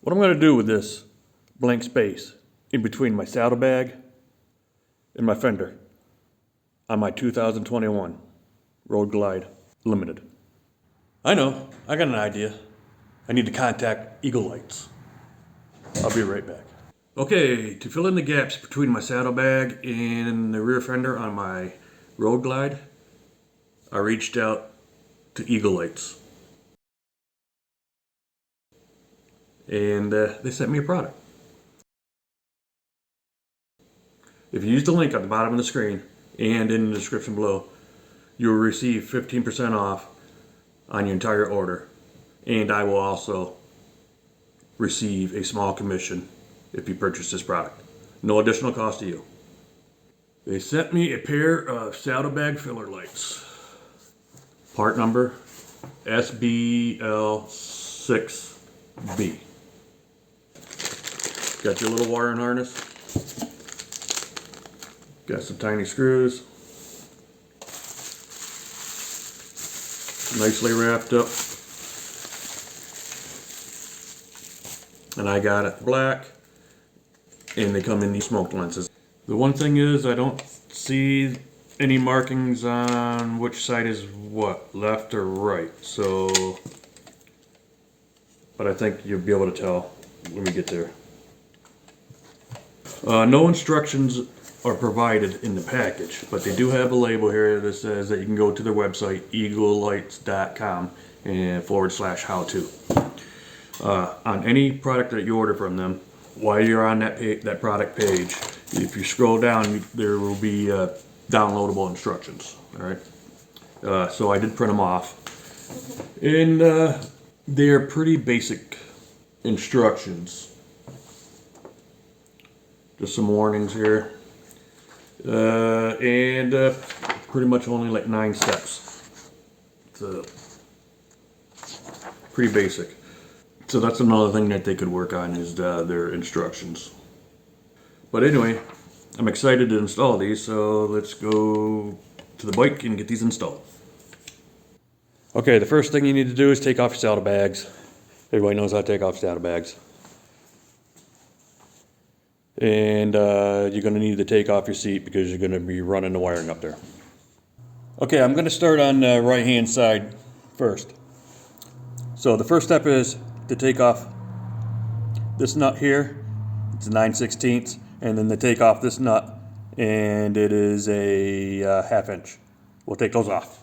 What I'm going to do with this blank space in between my saddlebag and my fender on my 2021 Road Glide Limited. I know, I got an idea. I need to contact Eagle Lights. I'll be right back. Okay, to fill in the gaps between my saddlebag and the rear fender on my Road Glide, I reached out to Eagle Lights. And they sent me a product. If you use the link at the bottom of the screen and in the description below, you will receive 15% off on your entire order. And I will also receive a small commission if you purchase this product. No additional cost to you. They sent me a pair of saddlebag filler lights. Part number SBL6B. Got your little wiring harness. Got some tiny screws. Nicely wrapped up. And I got it black. And they come in these smoked lenses. The one thing is I don't see any markings on which side is what, left or right. So, but I think you'll be able to tell when we get there. No instructions are provided in the package, but they do have a label here that says that you can go to their website, eaglelights.com, and /how-to. On any product that you order from them, while you're on that product page, if you scroll down, there will be downloadable instructions. All right. So I did print them off, and they are pretty basic instructions. Just some warnings here, and pretty much only like 9 steps. So pretty basic. So that's another thing that they could work on is their instructions. But anyway, I'm excited to install these, so let's go to the bike and get these installed. Okay, the first thing you need to do is take off your saddlebags. Everybody knows how to take off saddlebags. And you're going to need to take off your seat because you're going to be running the wiring up there. Okay, I'm going to start on the right hand side first. So the first step is to take off this nut here. It's a 9/16, and then to take off this nut, and it is a 1/2 inch. We'll take those off.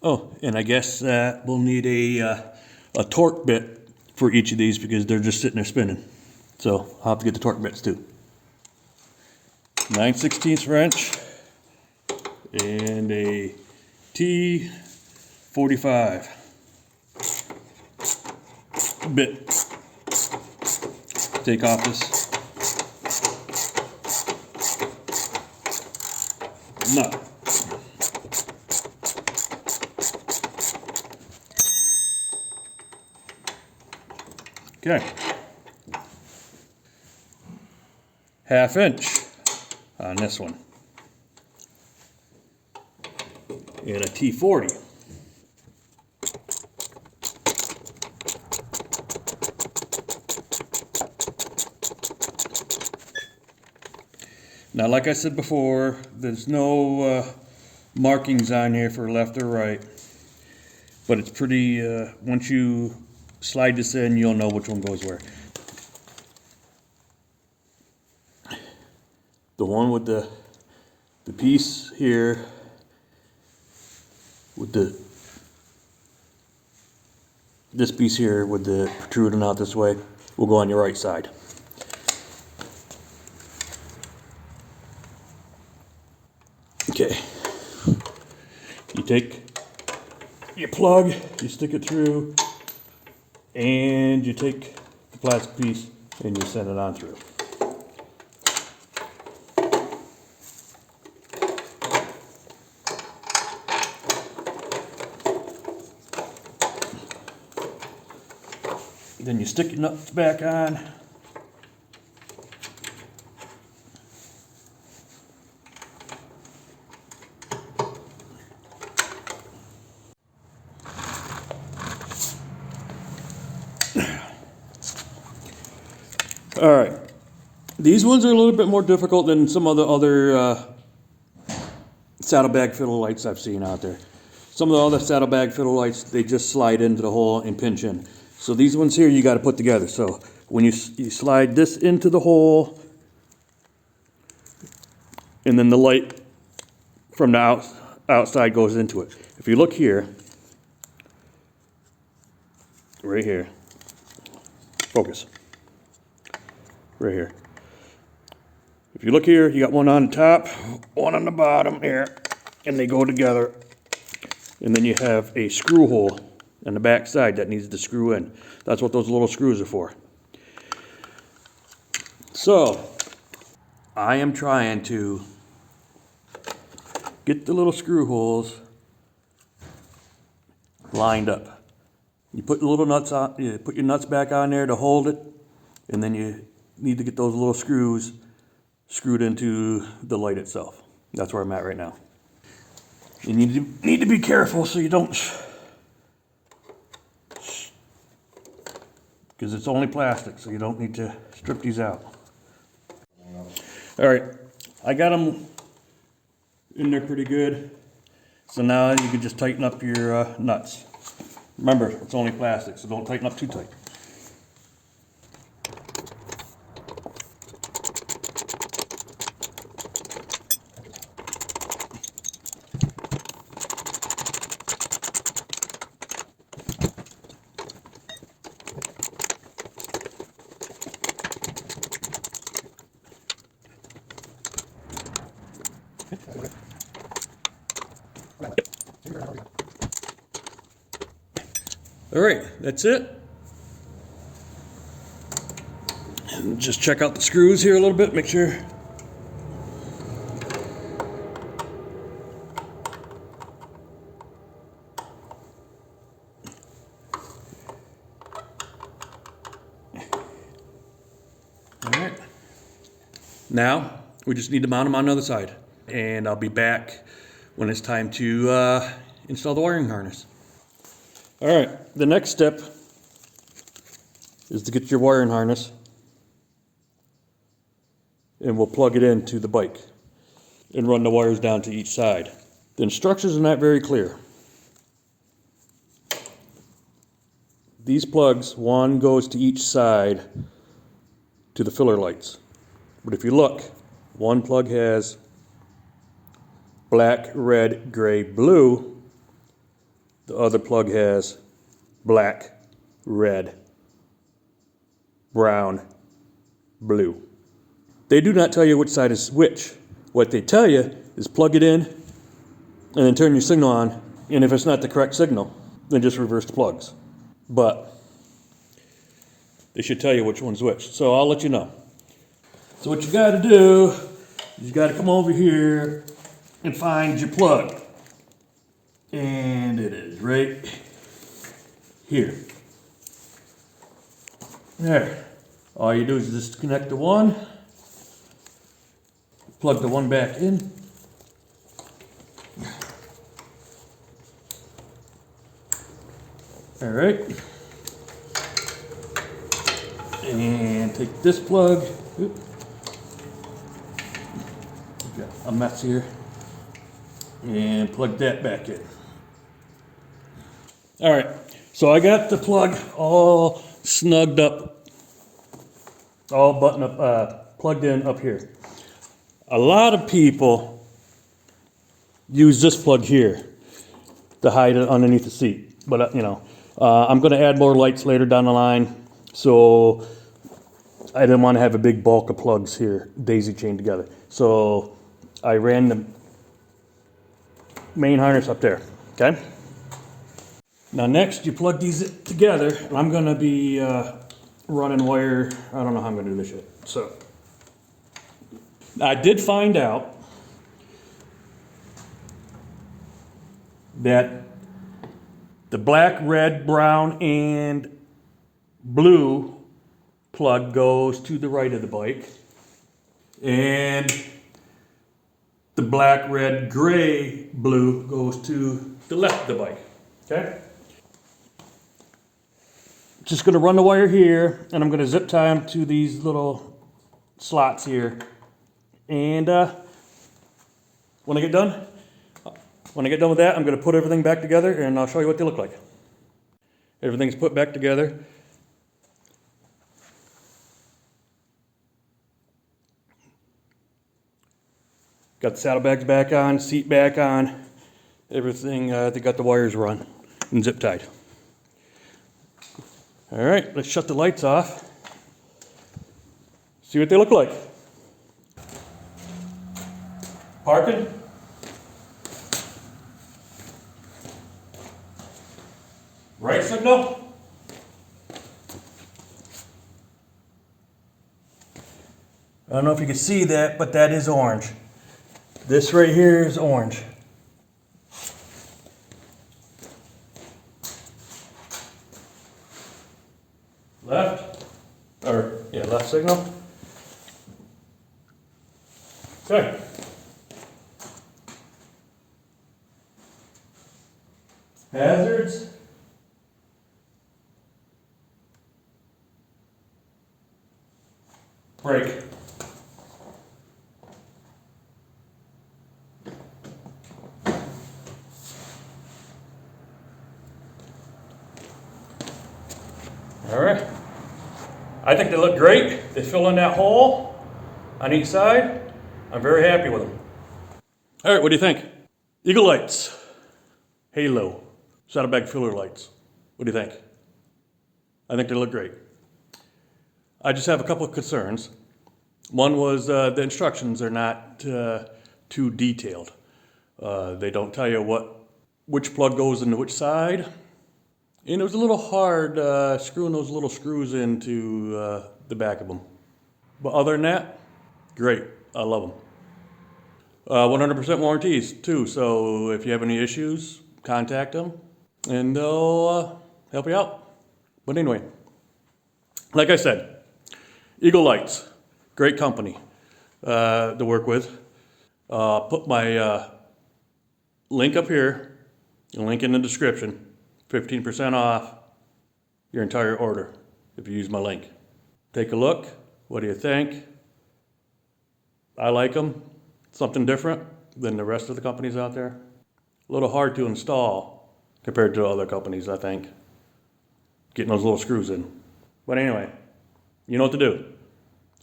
Oh, and I guess we'll need a torque bit for each of these because they're just sitting there spinning. So I'll have to get the torque bits too. 9/16 wrench and a T45 bit. Take off this nut. Okay, 1/2 inch on this one, and a T40. Now, like I said before, there's no markings on here for left or right, but it's pretty, once you slide this in, you'll know which one goes where. The one with the piece here with this piece here with the protruding out this way will go on your right side. Okay, you take your plug, you stick it through, and you take the plastic piece and you send it on through. Then you stick your nuts back on. All right. These ones are a little bit more difficult than some of the other saddlebag fiddle lights I've seen out there. Some of the other saddlebag fiddle lights, they just slide into the hole and pinch in. So these ones here, you got to put together. So when you slide this into the hole, and then the light from the outside goes into it. If you look here, right here, focus, right here. If you look here, you got one on the top, one on the bottom here, and they go together. And then you have a screw hole on the back side that needs to screw in. That's what those little screws are for. So, I am trying to get the little screw holes lined up. You put the little nuts on, you put your nuts back on there to hold it, and then you need to get those little screws screwed into the light itself. That's where I'm at right now. You need to be careful so you don't, because it's only plastic, so you don't need to strip these out. All right, I got them in there pretty good. So now you can just tighten up your nuts. Remember, it's only plastic, so don't tighten up too tight. All right, that's it. And just check out the screws here a little bit, make sure. All right. Now, we just need to mount them on the other side. And I'll be back when it's time to install the wiring harness. All right, the next step is to get your wiring harness, and we'll plug it into the bike and run the wires down to each side. The instructions are not very clear. These plugs, one goes to each side to the filler lights. But if you look, one plug has black, red, gray, blue. The other plug has black, red, brown, blue. They do not tell you which side is which. What they tell you is plug it in and then turn your signal on. And if it's not the correct signal, then just reverse the plugs. But they should tell you which one's which. So I'll let you know. So what you got to do is you got to come over here and find your plug. And it is right here. There. All you do is just connect the one, plug the one back in. All right. And take this plug. Oop. Got a mess here. And plug that back in. All right, so I got the plug all snugged up, all buttoned up, plugged in up here. A lot of people use this plug here to hide it underneath the seat, but you know, I'm going to add more lights later down the line, so I didn't want to have a big bulk of plugs here, daisy chained together. So I ran the main harness up there, okay? Now next, you plug these together, and I'm gonna be running wire. I don't know how I'm gonna do this yet. So, I did find out that the black, red, brown, and blue plug goes to the right of the bike, and the black, red, gray, blue goes to the left of the bike, okay? Just gonna run the wire here, and I'm gonna zip tie them to these little slots here. And when I get done with that, I'm gonna put everything back together, and I'll show you what they look like. Everything's put back together. Got the saddlebags back on, seat back on, everything. They got the wires run and zip tied. All right, let's shut the lights off. See what they look like. Parking. Right signal. I don't know if you can see that, but that is orange. This right here is orange. Left, left signal. Okay. Hazards. Brake. All right. I think they look great. They fill in that hole on each side. I'm very happy with them. All right, what do you think? Eagle lights, halo, saddlebag filler lights. What do you think? I think they look great. I just have a couple of concerns. One was the instructions are not too detailed. They don't tell you which plug goes into which side. And it was a little hard screwing those little screws into the back of them. But other than that, great. I love them. 100% warranties too, so if you have any issues, contact them and they'll help you out. But anyway, like I said, Eagle Lights, great company to work with. Put my link up here, a link in the description. 15% off your entire order if you use my link. Take a look. What do you think? I like them. Something different than the rest of the companies out there. A little hard to install compared to other companies, I think. Getting those little screws in. But anyway, you know what to do.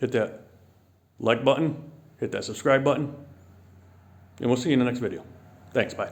Hit that like button, hit that subscribe button, and we'll see you in the next video. Thanks, bye.